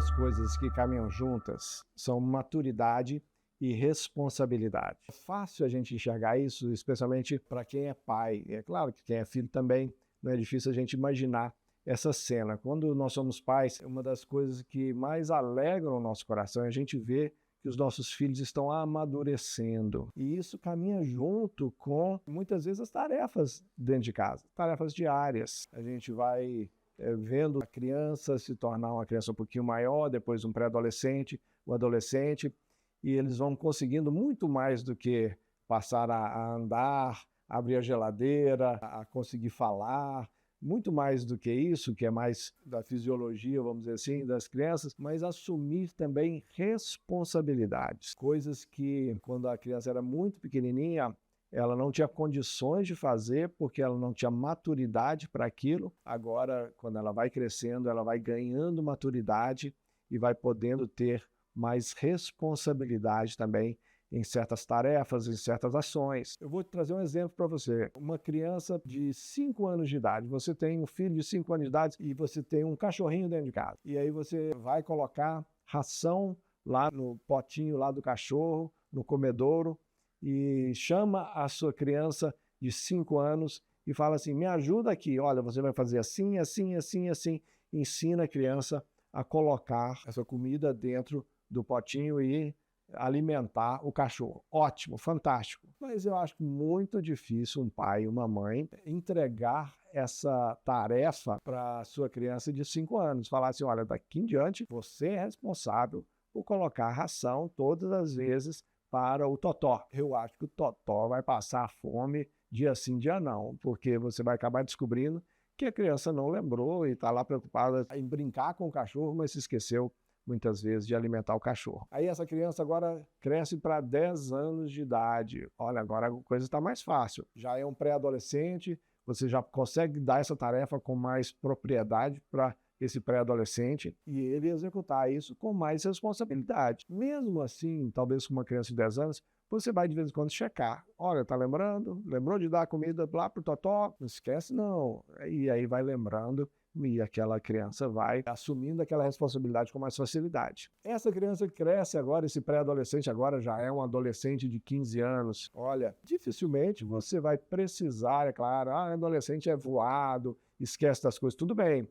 duas coisas que caminham juntas são maturidade e responsabilidade. É fácil a gente enxergar isso, especialmente para quem é pai. É claro que quem é filho também, não é difícil a gente imaginar essa cena. Quando nós somos pais, uma das coisas que mais alegram o nosso coração é a gente ver que os nossos filhos estão amadurecendo. E isso caminha junto com, muitas vezes, as tarefas dentro de casa, tarefas diárias. A gente vai vendo a criança se tornar uma criança um pouquinho maior, depois um pré-adolescente, um adolescente, e eles vão conseguindo muito mais do que passar a andar, abrir a geladeira, a conseguir falar, muito mais do que isso, que é mais da fisiologia, vamos dizer assim, das crianças, mas assumir também responsabilidades, coisas que quando a criança era muito pequenininha, ela não tinha condições de fazer porque ela não tinha maturidade para aquilo. Agora, quando ela vai crescendo, ela vai ganhando maturidade e vai podendo ter mais responsabilidade também em certas tarefas, em certas ações. Eu vou trazer um exemplo para você. Uma criança de 5 anos de idade, você tem um filho de 5 anos de idade e você tem um cachorrinho dentro de casa. E aí você vai colocar ração lá no potinho lá do cachorro, no comedouro, e chama a sua criança de 5 anos e fala assim, me ajuda aqui, olha, você vai fazer assim, assim, assim, assim. Ensina a criança a colocar essa comida dentro do potinho e alimentar o cachorro. Ótimo, fantástico. Mas eu acho muito difícil um pai e uma mãe entregar essa tarefa para a sua criança de 5 anos. Falar assim, olha, daqui em diante você é responsável por colocar ração todas as vezes para o Totó. Eu acho que o Totó vai passar fome dia sim, dia não, porque você vai acabar descobrindo que a criança não lembrou e está lá preocupada em brincar com o cachorro, mas se esqueceu muitas vezes de alimentar o cachorro. Aí essa criança agora cresce para 10 anos de idade. Olha, agora a coisa está mais fácil. Já é um pré-adolescente, você já consegue dar essa tarefa com mais propriedade para esse pré-adolescente e ele executar isso com mais responsabilidade. Mesmo assim, talvez com uma criança de 10 anos, você vai de vez em quando checar. Olha, tá lembrando? Lembrou de dar comida lá pro Totó? Não esquece não. E aí vai lembrando e aquela criança vai assumindo aquela responsabilidade com mais facilidade. Essa criança que cresce agora, esse pré-adolescente agora já é um adolescente de 15 anos. Olha, dificilmente você vai precisar, é claro, adolescente é voado, esquece das coisas, tudo bem.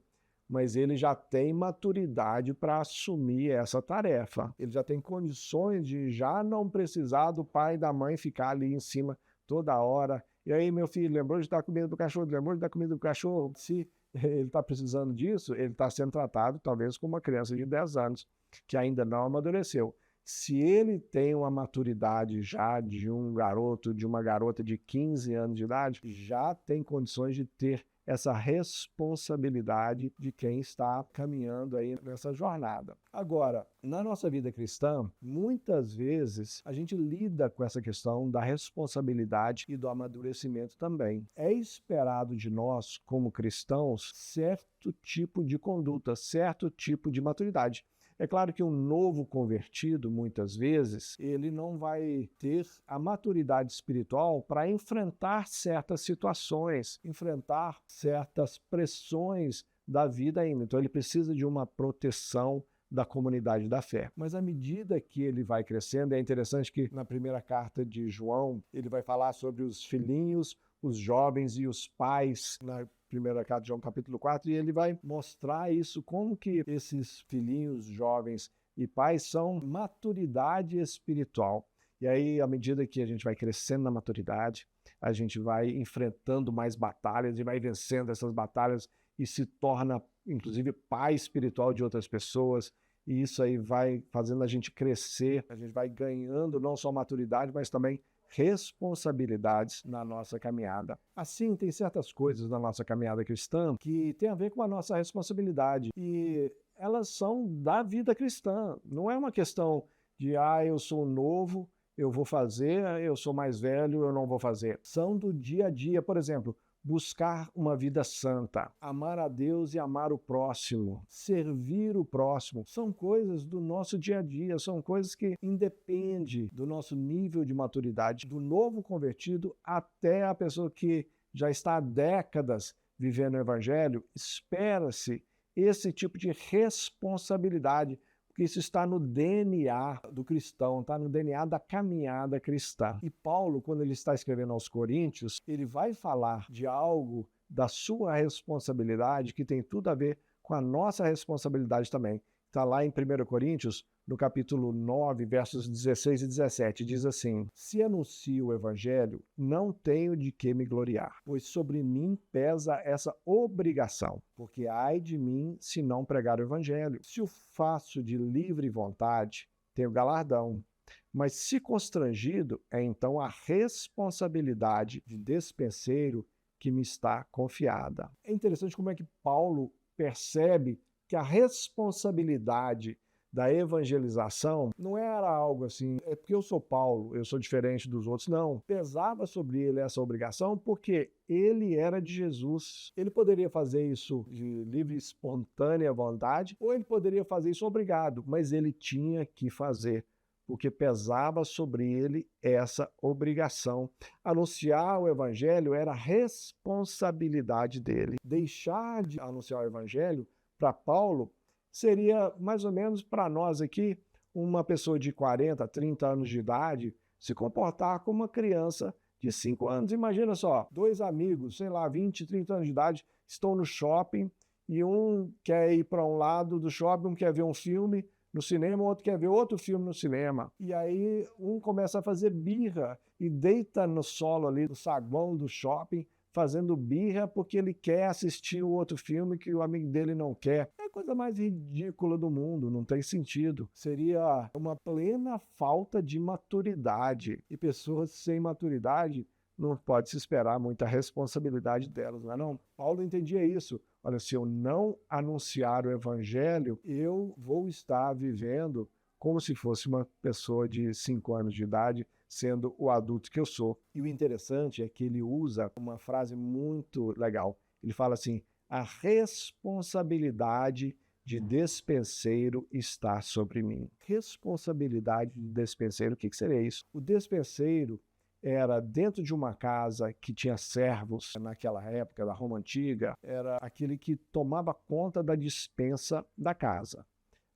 Mas ele já tem maturidade para assumir essa tarefa. Ele já tem condições de já não precisar do pai e da mãe ficar ali em cima toda hora. E aí, meu filho, lembrou de dar comida para o cachorro? Lembrou de dar comida para o cachorro? Se ele está precisando disso, ele está sendo tratado talvez como uma criança de 10 anos, que ainda não amadureceu. Se ele tem uma maturidade já de um garoto, de uma garota de 15 anos de idade, já tem condições de ter essa responsabilidade de quem está caminhando aí nessa jornada. Agora, na nossa vida cristã, muitas vezes a gente lida com essa questão da responsabilidade e do amadurecimento também. É esperado de nós, como cristãos, certo tipo de conduta, certo tipo de maturidade. É claro que um novo convertido, muitas vezes, ele não vai ter a maturidade espiritual para enfrentar certas situações, enfrentar certas pressões da vida ainda. Então ele precisa de uma proteção da comunidade da fé. Mas à medida que ele vai crescendo, é interessante que na primeira carta de João, ele vai falar sobre os filhinhos, os jovens e os pais, na primeira carta de João, capítulo 4, e ele vai mostrar isso, como que esses filhinhos, jovens e pais são maturidade espiritual. E aí, à medida que a gente vai crescendo na maturidade, a gente vai enfrentando mais batalhas e vai vencendo essas batalhas e se torna, inclusive, pai espiritual de outras pessoas. E isso aí vai fazendo a gente crescer, a gente vai ganhando não só maturidade, mas também responsabilidades na nossa caminhada. Assim, tem certas coisas na nossa caminhada cristã que tem a ver com a nossa responsabilidade e elas são da vida cristã. Não é uma questão de, eu sou novo, eu vou fazer, eu sou mais velho, eu não vou fazer. São do dia a dia, por exemplo, buscar uma vida santa, amar a Deus e amar o próximo, servir o próximo, são coisas do nosso dia a dia, são coisas que independem do nosso nível de maturidade, do novo convertido até a pessoa que já está há décadas vivendo o Evangelho. Espera-se esse tipo de responsabilidade, porque isso está no DNA do cristão, está no DNA da caminhada cristã. E Paulo, quando ele está escrevendo aos Coríntios, ele vai falar de algo da sua responsabilidade que tem tudo a ver com a nossa responsabilidade também. Está lá em 1 Coríntios, no capítulo 9, versos 16 e 17, diz assim: Se anuncio o evangelho, não tenho de que me gloriar, pois sobre mim pesa essa obrigação, porque ai de mim se não pregar o evangelho. Se o faço de livre vontade, tenho galardão, mas se constrangido, é então a responsabilidade de despenseiro que me está confiada. É interessante como é que Paulo percebe que a responsabilidade da evangelização não era algo assim, é porque eu sou Paulo, eu sou diferente dos outros. Não, pesava sobre ele essa obrigação porque ele era de Jesus. Ele poderia fazer isso de livre e espontânea vontade, ou ele poderia fazer isso obrigado, mas ele tinha que fazer, porque pesava sobre ele essa obrigação. Anunciar o evangelho era responsabilidade dele. Deixar de anunciar o evangelho para Paulo seria mais ou menos para nós aqui uma pessoa de 40, 30 anos de idade se comportar como uma criança de 5 anos. Imagina só, dois amigos, sei lá, 20, 30 anos de idade, estão no shopping e um quer ir para um lado do shopping, um quer ver um filme no cinema, o outro quer ver outro filme no cinema. E aí um começa a fazer birra e deita no solo ali do saguão do shopping, fazendo birra porque ele quer assistir o outro filme que o amigo dele não quer. É a coisa mais ridícula do mundo, não tem sentido. Seria uma plena falta de maturidade. E pessoas sem maturidade não pode se esperar muita responsabilidade delas, não é não? Paulo entendia isso. Olha, se eu não anunciar o evangelho, eu vou estar vivendo como se fosse uma pessoa de 5 anos de idade, sendo o adulto que eu sou. E o interessante é que ele usa uma frase muito legal. Ele fala assim: a responsabilidade de despenseiro está sobre mim. Responsabilidade de despenseiro, o que seria isso? O despenseiro era dentro de uma casa que tinha servos naquela época da Roma Antiga, era aquele que tomava conta da despensa da casa,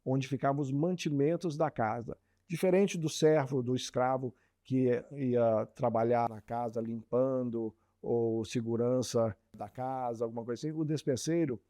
onde ficavam os mantimentos da casa. Diferente do servo, do escravo, que ia trabalhar na casa limpando ou segurança da casa, alguma coisa assim, o despenseiro,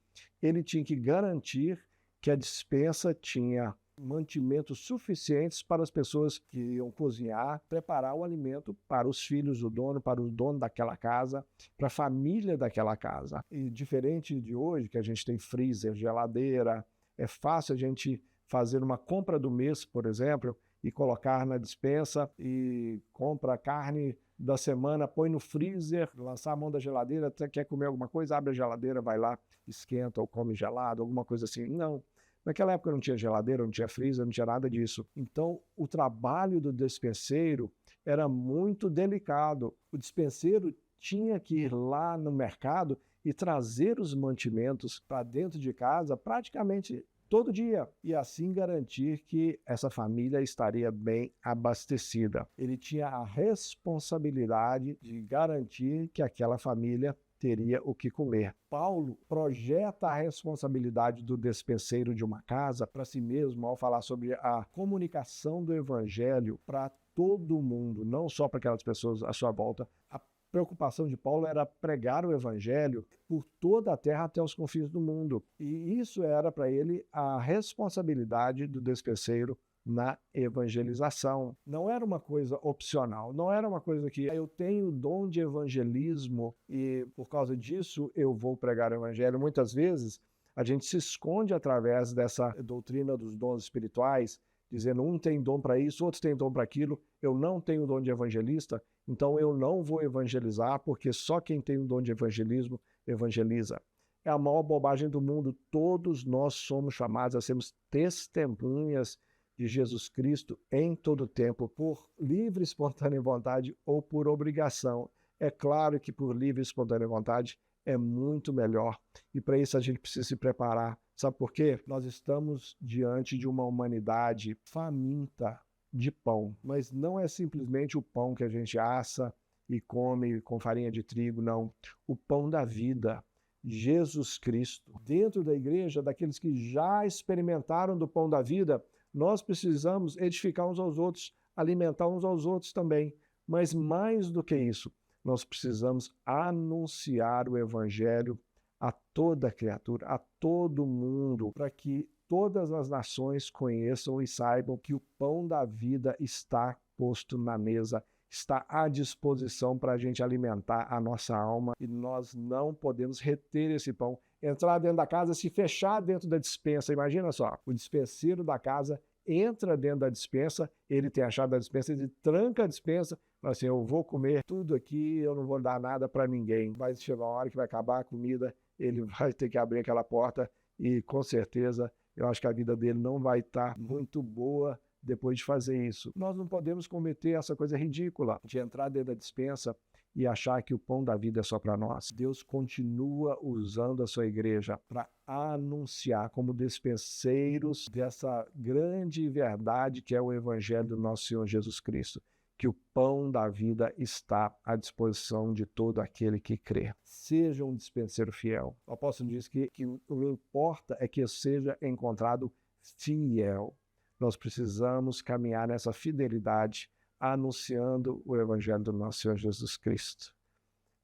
ele tinha que garantir que a despensa tinha mantimentos suficientes para as pessoas que iam cozinhar, preparar o alimento para os filhos do dono, para o dono daquela casa, para a família daquela casa. E diferente de hoje, que a gente tem freezer, geladeira, é fácil a gente fazer uma compra do mês, por exemplo, e colocar na despensa e compra a carne da semana, põe no freezer, lançar a mão da geladeira, até quer comer alguma coisa, abre a geladeira, vai lá, esquenta ou come gelado, alguma coisa assim. Não. Naquela época não tinha geladeira, não tinha freezer, não tinha nada disso. Então, o trabalho do despenseiro era muito delicado. O despenseiro tinha que ir lá no mercado e trazer os mantimentos para dentro de casa praticamente todo dia, e assim garantir que essa família estaria bem abastecida. Ele tinha a responsabilidade de garantir que aquela família teria o que comer. Paulo projeta a responsabilidade do despenseiro de uma casa para si mesmo ao falar sobre a comunicação do evangelho para todo mundo, não só para aquelas pessoas à sua volta. A preocupação de Paulo era pregar o evangelho por toda a terra até os confins do mundo. E isso era para ele a responsabilidade do despenseiro na evangelização. Não era uma coisa opcional, não era uma coisa que eu tenho o dom de evangelismo e por causa disso eu vou pregar o evangelho. Muitas vezes a gente se esconde através dessa doutrina dos dons espirituais, dizendo um tem dom para isso, outro tem dom para aquilo. Eu não tenho dom de evangelista, então eu não vou evangelizar, porque só quem tem o dom de evangelismo evangeliza. É a maior bobagem do mundo. Todos nós somos chamados a sermos testemunhas de Jesus Cristo em todo o tempo, por livre e espontânea vontade ou por obrigação. É claro que por livre e espontânea vontade é muito melhor. E para isso a gente precisa se preparar. Sabe por quê? Nós estamos diante de uma humanidade faminta de pão. Mas não é simplesmente o pão que a gente assa e come com farinha de trigo, não. O pão da vida. Jesus Cristo. Dentro da igreja, daqueles que já experimentaram do pão da vida, nós precisamos edificar uns aos outros, alimentar uns aos outros também. Mas mais do que isso, nós precisamos anunciar o Evangelho a toda criatura, a todo mundo, para que todas as nações conheçam e saibam que o pão da vida está posto na mesa, está à disposição para a gente alimentar a nossa alma, e nós não podemos reter esse pão. Entrar dentro da casa, se fechar dentro da despensa. Imagina só, o despenseiro da casa entra dentro da despensa, ele tem a chave da despensa, ele tranca a despensa, fala assim, eu vou comer tudo aqui, eu não vou dar nada para ninguém. Vai chegar uma hora que vai acabar a comida, ele vai ter que abrir aquela porta e, com certeza, eu acho que a vida dele não vai estar muito boa depois de fazer isso. Nós não podemos cometer essa coisa ridícula de entrar dentro da despensa e achar que o pão da vida é só para nós. Deus continua usando a sua igreja para anunciar como despenseiros dessa grande verdade que é o Evangelho do nosso Senhor Jesus Cristo, que o pão da vida está à disposição de todo aquele que crê. Seja um dispenseiro fiel. O apóstolo diz que o que importa é que seja encontrado fiel. Nós precisamos caminhar nessa fidelidade, anunciando o Evangelho do nosso Senhor Jesus Cristo.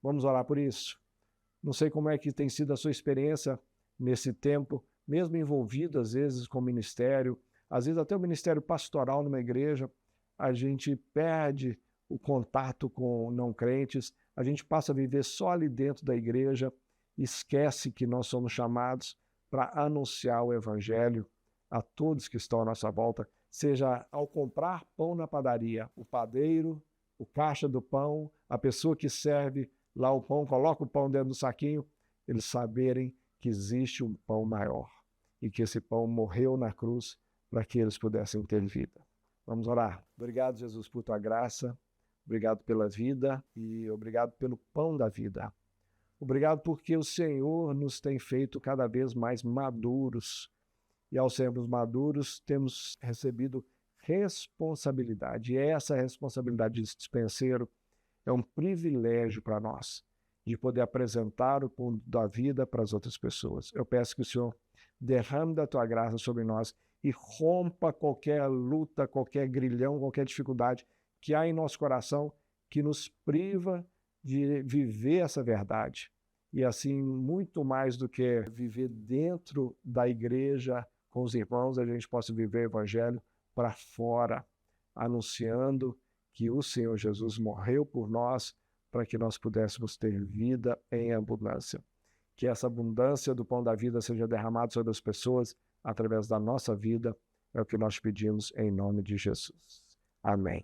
Vamos orar por isso. Não sei como é que tem sido a sua experiência nesse tempo, mesmo envolvido às vezes com o ministério, às vezes até o ministério pastoral numa igreja, a gente perde o contato com não crentes, a gente passa a viver só ali dentro da igreja, esquece que nós somos chamados para anunciar o Evangelho a todos que estão à nossa volta, seja ao comprar pão na padaria, o padeiro, o caixa do pão, a pessoa que serve lá o pão, coloca o pão dentro do saquinho, eles saberem que existe um pão maior e que esse pão morreu na cruz para que eles pudessem ter vida. Vamos orar. Obrigado, Jesus, por tua graça, obrigado pela vida e obrigado pelo pão da vida. Obrigado porque o Senhor nos tem feito cada vez mais maduros. E ao sermos maduros, temos recebido responsabilidade. E essa responsabilidade de dispenseiro é um privilégio para nós, de poder apresentar o pão da vida para as outras pessoas. Eu peço que o Senhor derrame da tua graça sobre nós e rompa qualquer luta, qualquer grilhão, qualquer dificuldade que há em nosso coração que nos priva de viver essa verdade. E assim, muito mais do que viver dentro da igreja, com os irmãos, a gente possa viver o Evangelho para fora, anunciando que o Senhor Jesus morreu por nós para que nós pudéssemos ter vida em abundância. Que essa abundância do pão da vida seja derramada sobre as pessoas através da nossa vida, é o que nós pedimos em nome de Jesus. Amém.